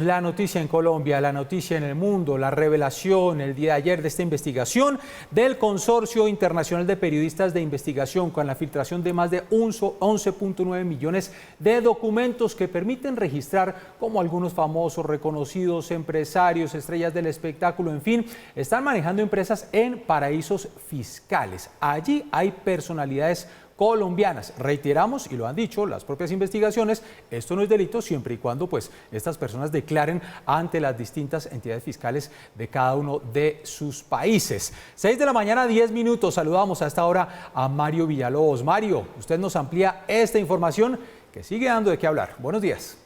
la noticia en Colombia, la noticia en el mundo, la revelación el día de ayer de esta investigación del Consorcio Internacional de Periodistas de Investigación con la filtración de más de 11.9 millones de documentos que permiten registrar cómo algunos famosos, reconocidos empresarios, estrellas del espectáculo, en fin, están manejando empresas en paraísos fiscales. Allí hay personalidades colombianas. Reiteramos, y lo han dicho las propias investigaciones, esto no es delito siempre y cuando pues estas personas declaren ante las distintas entidades fiscales de cada uno de sus países. 6 de la mañana, 10 minutos. Saludamos a esta hora a Mario Villalobos. Mario, usted nos amplía esta información que sigue dando de qué hablar. Buenos días.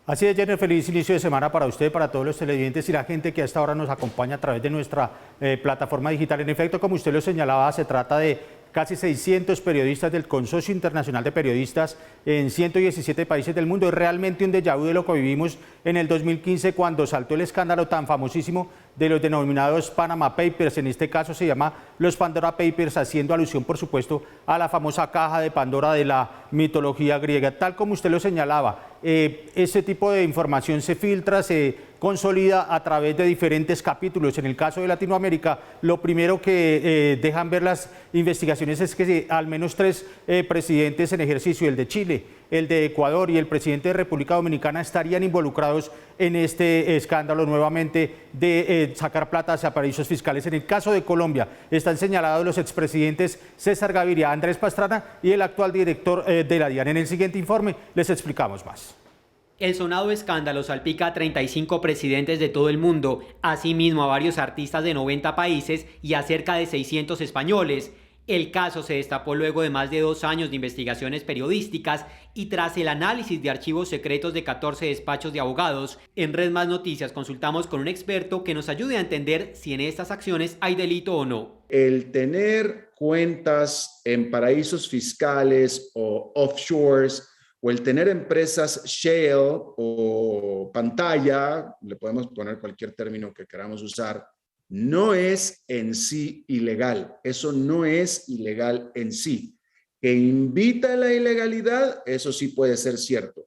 Así es, Jenner, feliz inicio de semana para usted, para todos los televidentes y la gente que a esta hora nos acompaña a través de nuestra plataforma digital. En efecto, como usted lo señalaba, se trata de casi 600 periodistas del Consorcio Internacional de Periodistas en 117 países del mundo. Es realmente un déjà vu de lo que vivimos en el 2015 cuando saltó el escándalo tan famosísimo de los denominados Panama Papers. En este caso se llama los Pandora Papers, haciendo alusión, por supuesto, a la famosa caja de Pandora de la mitología griega. Tal como usted lo señalaba, ese tipo de información se filtra, se consolida a través de diferentes capítulos. En el caso de Latinoamérica, lo primero que dejan ver las investigaciones es que al menos 3 presidentes en ejercicio, el de Chile, el de Ecuador y el presidente de República Dominicana, estarían involucrados en este escándalo nuevamente de sacar plata hacia paraísos fiscales. En el caso de Colombia, están señalados los expresidentes César Gaviria, Andrés Pastrana y el actual director de la DIAN. En el siguiente informe les explicamos más. El sonado escándalo salpica a 35 presidentes de todo el mundo, asimismo a varios artistas de 90 países y a cerca de 600 españoles. El caso se destapó luego de más de 2 años de investigaciones periodísticas y tras el análisis de archivos secretos de 14 despachos de abogados. En Red Más Noticias consultamos con un experto que nos ayude a entender si en estas acciones hay delito o no. El tener cuentas en paraísos fiscales o offshores, o el tener empresas shale o pantalla, le podemos poner cualquier término que queramos usar, no es en sí ilegal. Eso no es ilegal en sí. Que invita a la ilegalidad, eso sí puede ser cierto.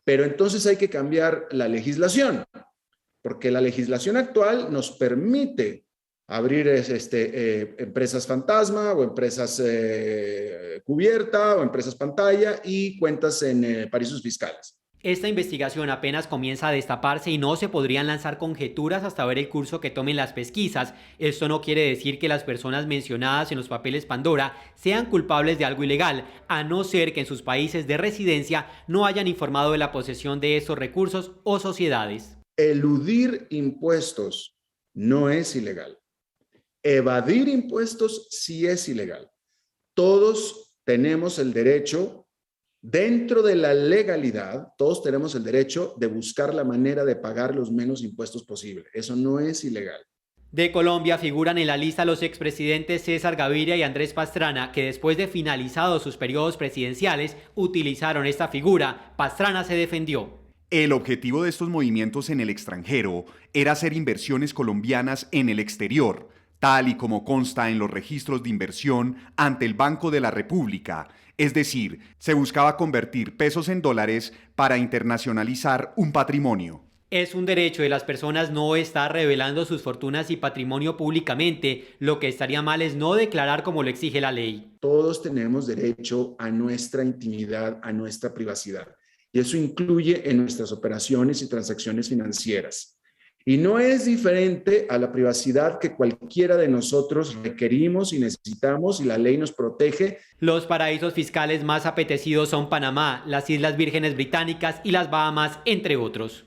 Pero entonces hay que cambiar la legislación, porque la legislación actual nos permite abrir empresas fantasma o empresas cubierta o empresas pantalla y cuentas en paraísos fiscales. Esta investigación apenas comienza a destaparse y no se podrían lanzar conjeturas hasta ver el curso que tomen las pesquisas. Esto no quiere decir que las personas mencionadas en los papeles Pandora sean culpables de algo ilegal, a no ser que en sus países de residencia no hayan informado de la posesión de esos recursos o sociedades. Eludir impuestos no es ilegal. Evadir impuestos sí es ilegal. Todos tenemos el derecho, dentro de la legalidad, todos tenemos el derecho de buscar la manera de pagar los menos impuestos posible. Eso no es ilegal. De Colombia figuran en la lista los expresidentes César Gaviria y Andrés Pastrana, que después de finalizados sus periodos presidenciales utilizaron esta figura. Pastrana se defendió. El objetivo de estos movimientos en el extranjero era hacer inversiones colombianas en el exterior, tal y como consta en los registros de inversión ante el Banco de la República. Es decir, se buscaba convertir pesos en dólares para internacionalizar un patrimonio. Es un derecho de las personas no estar revelando sus fortunas y patrimonio públicamente. Lo que estaría mal es no declarar como lo exige la ley. Todos tenemos derecho a nuestra intimidad, a nuestra privacidad. Y eso incluye en nuestras operaciones y transacciones financieras. Y no es diferente a la privacidad que cualquiera de nosotros requerimos y necesitamos y la ley nos protege. Los paraísos fiscales más apetecidos son Panamá, las Islas Vírgenes Británicas y las Bahamas, entre otros.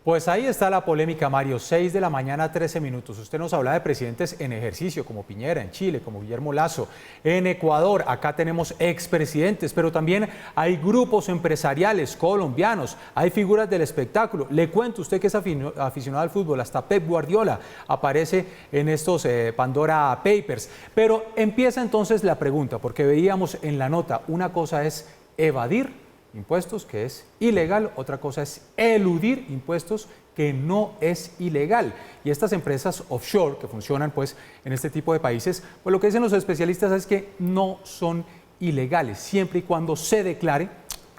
Pues ahí está la polémica, Mario. 6 de la mañana, 13 minutos. Usted nos habla de presidentes en ejercicio, como Piñera en Chile, como Guillermo Lasso en Ecuador. Acá tenemos expresidentes, pero también hay grupos empresariales colombianos, hay figuras del espectáculo. Le cuento, usted que es aficionado al fútbol, hasta Pep Guardiola aparece en estos Pandora Papers. Pero empieza entonces la pregunta, porque veíamos en la nota, una cosa es evadir impuestos, que es ilegal, otra cosa es eludir impuestos, que no es ilegal. Y estas empresas offshore que funcionan pues en este tipo de países, pues lo que dicen los especialistas es que no son ilegales, siempre y cuando se declare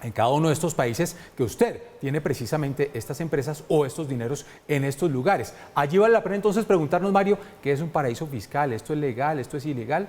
en cada uno de estos países que usted tiene precisamente estas empresas o estos dineros en estos lugares. Allí vale la pena entonces preguntarnos, Mario, ¿qué es un paraíso fiscal? ¿Esto es legal? ¿Esto es ilegal?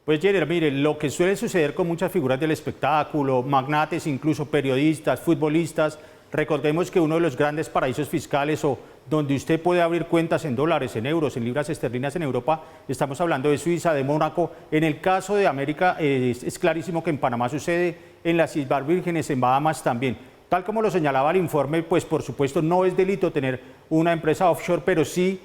Pues Jenner, mire, lo que suele suceder con muchas figuras del espectáculo, magnates, incluso periodistas, futbolistas, recordemos que uno de los grandes paraísos fiscales o donde usted puede abrir cuentas en dólares, en euros, en libras esterlinas en Europa, estamos hablando de Suiza, de Mónaco. En el caso de América es clarísimo que en Panamá sucede, en las Islas Vírgenes, en Bahamas también. Tal como lo señalaba el informe, pues por supuesto no es delito tener una empresa offshore, pero sí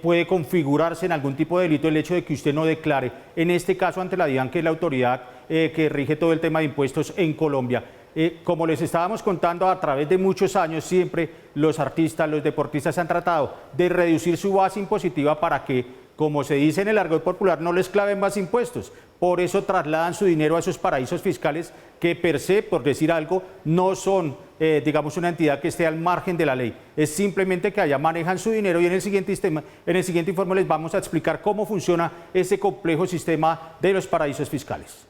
puede configurarse en algún tipo de delito el hecho de que usted no declare, en este caso ante la DIAN, que es la autoridad que rige todo el tema de impuestos en Colombia. Como les estábamos contando, a través de muchos años siempre los artistas, los deportistas han tratado de reducir su base impositiva para que, como se dice en el argot popular, no les claven más impuestos. Por eso trasladan su dinero a esos paraísos fiscales que per se, por decir algo, no son, digamos, una entidad que esté al margen de la ley. Es simplemente que allá manejan su dinero y en el siguiente informe les vamos a explicar cómo funciona ese complejo sistema de los paraísos fiscales.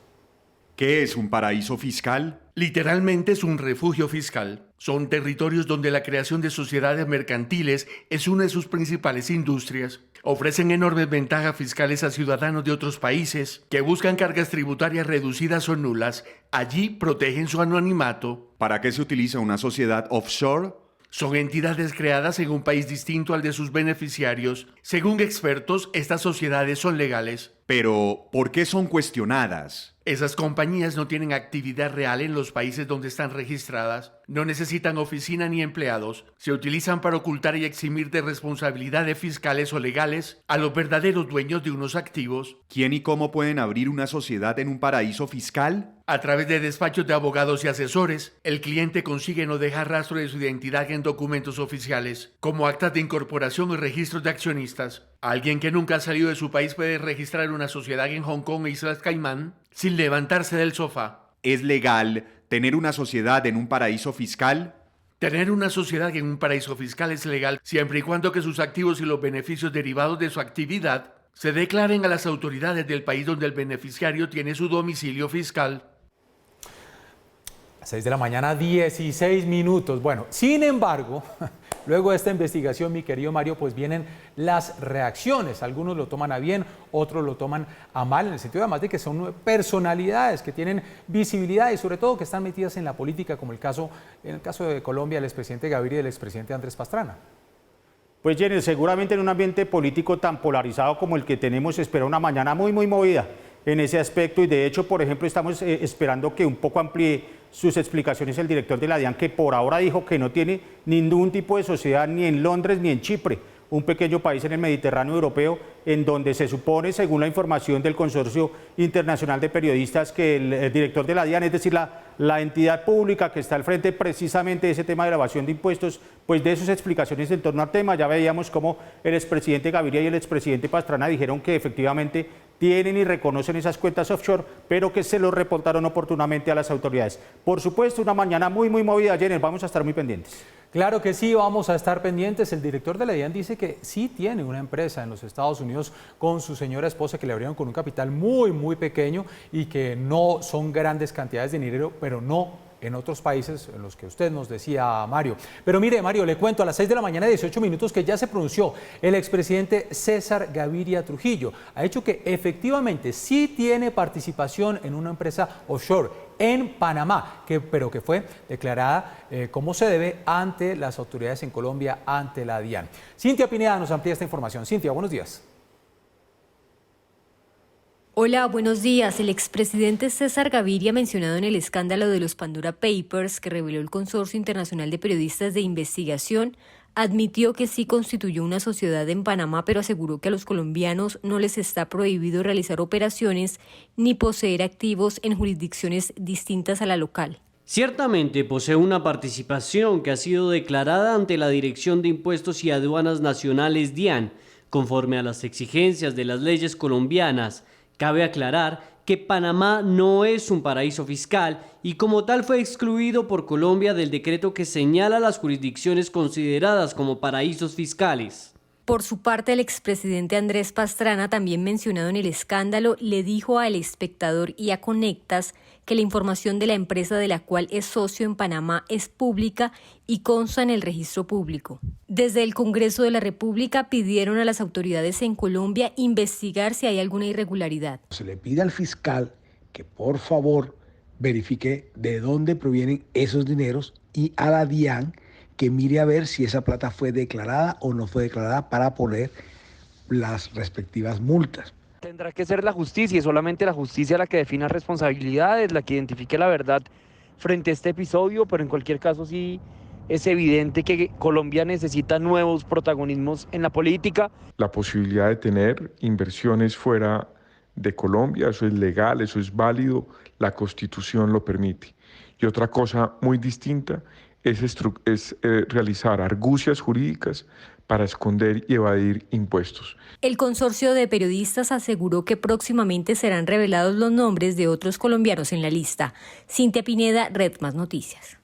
¿Qué es un paraíso fiscal? Literalmente es un refugio fiscal. Son territorios donde la creación de sociedades mercantiles es una de sus principales industrias. Ofrecen enormes ventajas fiscales a ciudadanos de otros países que buscan cargas tributarias reducidas o nulas. Allí protegen su anonimato. ¿Para qué se utiliza una sociedad offshore? Son entidades creadas en un país distinto al de sus beneficiarios. Según expertos, estas sociedades son legales. Pero, ¿por qué son cuestionadas? Esas compañías no tienen actividad real en los países donde están registradas, no necesitan oficina ni empleados, se utilizan para ocultar y eximir de responsabilidades fiscales o legales a los verdaderos dueños de unos activos. ¿Quién y cómo pueden abrir una sociedad en un paraíso fiscal? A través de despachos de abogados y asesores, el cliente consigue no dejar rastro de su identidad en documentos oficiales, como actas de incorporación y registros de accionistas. Alguien que nunca ha salido de su país puede registrar una sociedad en Hong Kong e Islas Caimán sin levantarse del sofá. ¿Es legal tener una sociedad en un paraíso fiscal? Tener una sociedad en un paraíso fiscal es legal siempre y cuando que sus activos y los beneficios derivados de su actividad se declaren a las autoridades del país donde el beneficiario tiene su domicilio fiscal. 6 de la mañana, 16 minutos. Bueno, sin embargo, luego de esta investigación, mi querido Mario, pues vienen las reacciones. Algunos lo toman a bien, otros lo toman a mal, en el sentido además de que son personalidades que tienen visibilidad y sobre todo que están metidas en la política, como en el caso de Colombia, el expresidente Gaviria y el expresidente Andrés Pastrana. Pues Jenny, seguramente en un ambiente político tan polarizado como el que tenemos, se espera una mañana muy movida en ese aspecto y de hecho, por ejemplo, estamos esperando que un poco amplíe sus explicaciones el director de la DIAN, que por ahora dijo que no tiene ningún tipo de sociedad ni en Londres ni en Chipre, un pequeño país en el Mediterráneo europeo, en donde se supone, según la información del Consorcio Internacional de Periodistas, que el director de la DIAN, es decir, la entidad pública que está al frente precisamente de ese tema de la evasión de impuestos, pues de sus explicaciones en torno al tema. Ya veíamos cómo el expresidente Gaviria y el expresidente Pastrana dijeron que efectivamente tienen y reconocen esas cuentas offshore, pero que se lo reportaron oportunamente a las autoridades. Por supuesto, una mañana muy movida, Jenner, vamos a estar muy pendientes. Claro que sí, vamos a estar pendientes. El director de la DIAN dice que sí tiene una empresa en los Estados Unidos con su señora esposa que le abrieron con un capital muy pequeño y que no son grandes cantidades de dinero, pero no en otros países en los que usted nos decía, Mario. Pero mire, Mario, le cuento a las 6 de la mañana, 18 minutos, que ya se pronunció el expresidente César Gaviria Trujillo. Ha dicho que efectivamente sí tiene participación en una empresa offshore en Panamá, pero que fue declarada como se debe ante las autoridades en Colombia, ante la DIAN. Cintia Pineda nos amplía esta información. Cintia, buenos días. Hola, buenos días. El expresidente César Gaviria, mencionado en el escándalo de los Pandora Papers que reveló el Consorcio Internacional de Periodistas de Investigación, admitió que sí constituyó una sociedad en Panamá, pero aseguró que a los colombianos no les está prohibido realizar operaciones ni poseer activos en jurisdicciones distintas a la local. Ciertamente posee una participación que ha sido declarada ante la Dirección de Impuestos y Aduanas Nacionales DIAN, conforme a las exigencias de las leyes colombianas. Cabe aclarar que Panamá no es un paraíso fiscal y como tal fue excluido por Colombia del decreto que señala las jurisdicciones consideradas como paraísos fiscales. Por su parte, el expresidente Andrés Pastrana, también mencionado en el escándalo, le dijo a El Espectador y a Conectas que la información de la empresa de la cual es socio en Panamá es pública y consta en el registro público. Desde el Congreso de la República pidieron a las autoridades en Colombia investigar si hay alguna irregularidad. Se le pide al fiscal que por favor verifique de dónde provienen esos dineros y a la DIAN que mire a ver si esa plata fue declarada o no fue declarada para poner las respectivas multas. Tendrá que ser la justicia y solamente la justicia la que defina responsabilidades, la que identifique la verdad frente a este episodio, pero en cualquier caso sí es evidente que Colombia necesita nuevos protagonismos en la política. La posibilidad de tener inversiones fuera de Colombia, eso es legal, eso es válido, la Constitución lo permite. Y otra cosa muy distinta es realizar argucias jurídicas para esconder y evadir impuestos. El consorcio de periodistas aseguró que próximamente serán revelados los nombres de otros colombianos en la lista. Cintia Pineda, Red Más Noticias.